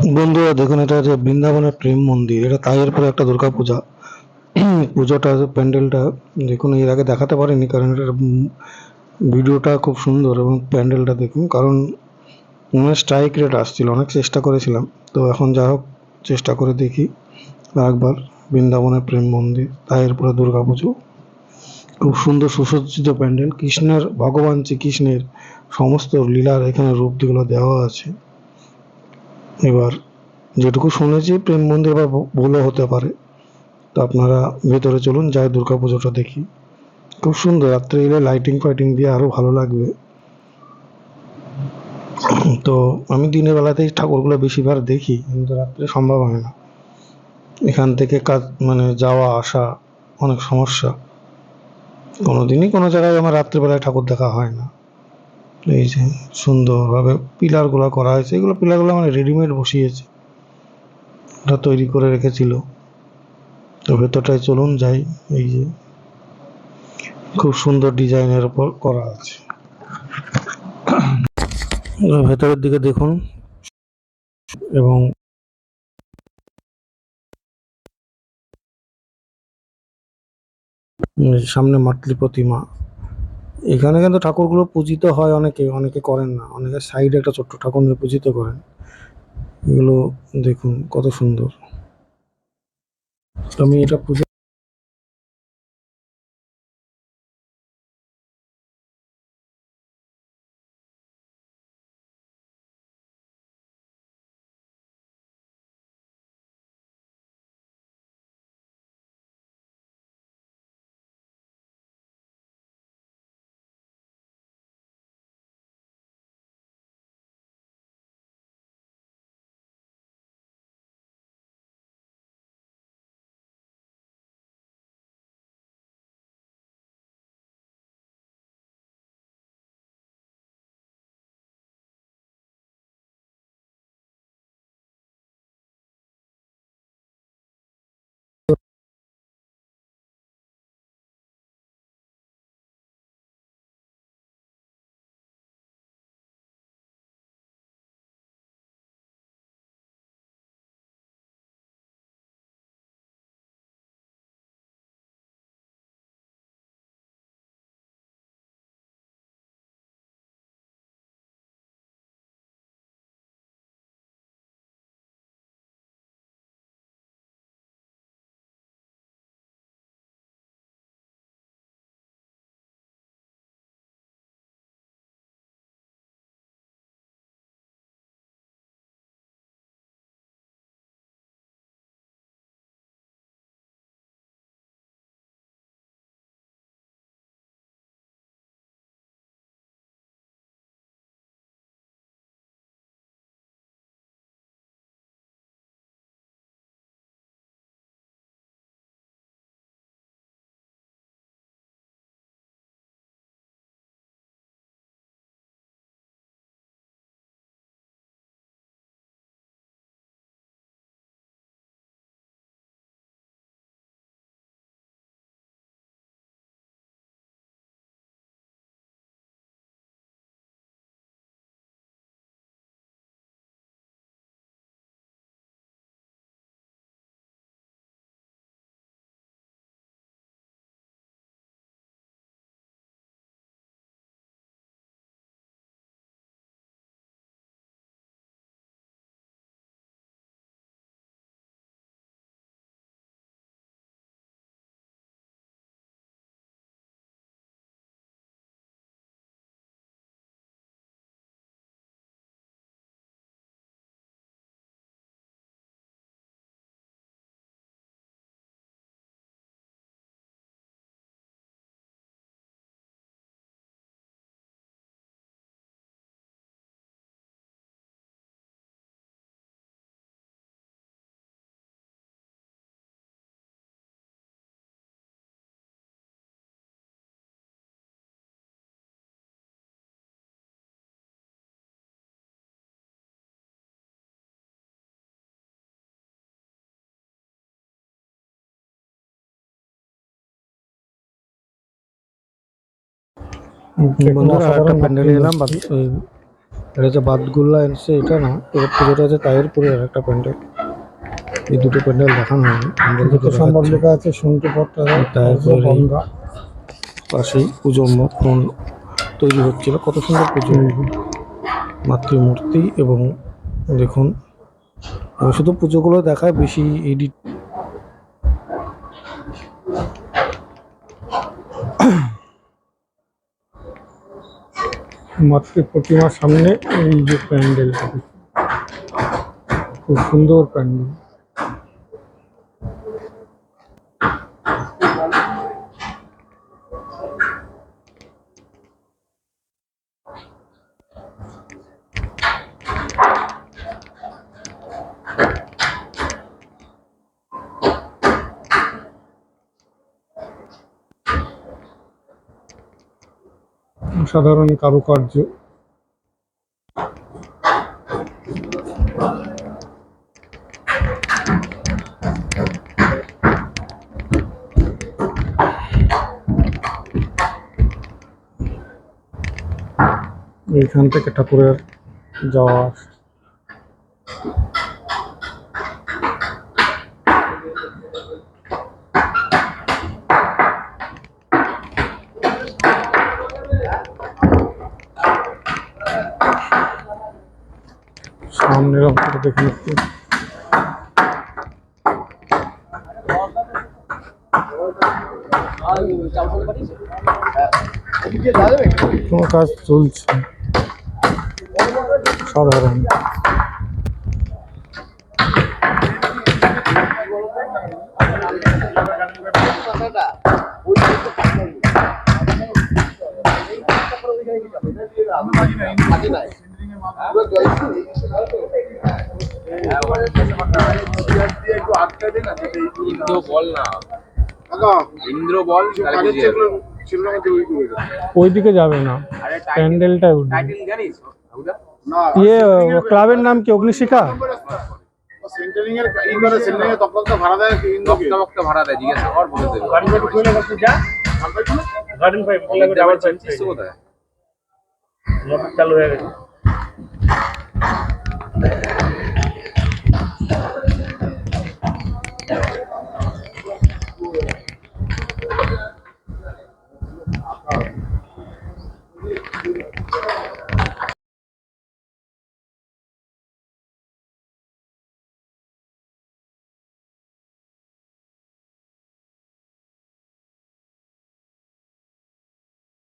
বন্ধুরা দেখুন, এটা যে বৃন্দাবনের প্রেম মন্দির, এটা তাইয়ের পরে একটা দুর্গাপূজা। পুজোটা প্যান্ডেলটা দেখুন, এর আগে দেখাতে পারিনি কারণ এটার ভিডিওটা খুব সুন্দর এবং প্যান্ডেলটা দেখুন, কারণ স্ট্রাইক রেট আসছিল, অনেক চেষ্টা করেছিলাম। তো এখন যা হোক চেষ্টা করে দেখি আরেকবার। বৃন্দাবনের প্রেম মন্দির, তাইয়ের পরে দুর্গাপুজো, খুব সুন্দর সুসজ্জিত প্যান্ডেল। কৃষ্ণের, ভগবান শ্রীকৃষ্ণের সমস্ত লীলার এখানে রূপগুলো দেওয়া আছে। এবার যেটুকু শুনেছি প্রেম মন্দির বা ভুলও হতে পারে। তো আপনারা ভেতরে চলুন, যাই দুর্গাপুজোটা দেখি। খুব সুন্দর, রাত্রে এলে লাইটিং ফাইটিং দিয়ে আরো ভালো লাগবে। তো আমি দিনের বেলাতেই ঠাকুরগুলো বেশিরভাগ দেখি, কিন্তু রাত্রে সম্ভব হয় না। এখান থেকে কাজ মানে যাওয়া আসা অনেক সমস্যা। কোনোদিনই কোনো জায়গায় আমার রাত্রেবেলায় ঠাকুর দেখা হয় না। এই যে সুন্দরভাবে পিলারগুলো করা হয়েছে, এগুলো পিলারগুলো মানে রেডিমেড বসিয়েছে, ওটা তৈরি করে রেখেছিল। তো ভেতরটায় চলুন যাই। এই যে খুব সুন্দর ডিজাইনের উপর করা আছে। এবার ভেতরের দিকে দেখুন, এবং সামনে মাতলি প্রতিমা। এখানে কিন্তু ঠাকুরগুলো পূজিত হয়, অনেকে অনেকে করেন না, অনেকে সাইডে একটা ছোট্ট ঠাকুর নিয়ে পূজিত করেন। এগুলো দেখুন কত সুন্দর। তো আমি এটা পুজো দেখুন বন্ধুরা আর একটা অসাধারণ প্যান্ডেলে মাতৃ এলাম, মূর্তি। এটা যে বাদগুল্লা এসছে এটা না, এটা পুজোটা আছে তাহিরপুরের আর একটা প্যান্ডেল। এই দুটো প্যান্ডেল দেখানো হয়নি, প্যান্ডেল দুটো সম্ভব লেখা আছে শঙ্কুপত্র তাহিরপুরের পাশেই পুজো তৈরি হচ্ছিল। কত সুন্দর পুজো, মাতৃমূর্তি। এবং দেখুন শুধু পুজোগুলো দেখায়, বেশি এডিট। মাতৃ প্রতিমার সামনে এই যে প্যান্ডেলটা, খুব সুন্দর প্যান্ডেল। সাধারণ কারুকার্য। এইখান থেকে ঠাকুরের যাওয়া সামনের অংশটা দেখে নিচ্ছি। কোনো কাজ চলছে সাধারণ। ওইদিকে যাবে না, প্যান্ডেলটা ইয়ে ক্লাবের নাম কি? অগ্নিশিখা। সেন্টারিং এর এই করে সেন্টারিং এ তকতক ভাড়া দেয়, তকতক ভাড়া দেয়, জিজ্ঞাসা কর বলে দেবে। গার্ডেন ফাইভ কইলে কত যা? গার্ডেন ফাইভ কইলে যাবার চান্সেস কোথায়? চালু হয়ে গেছে।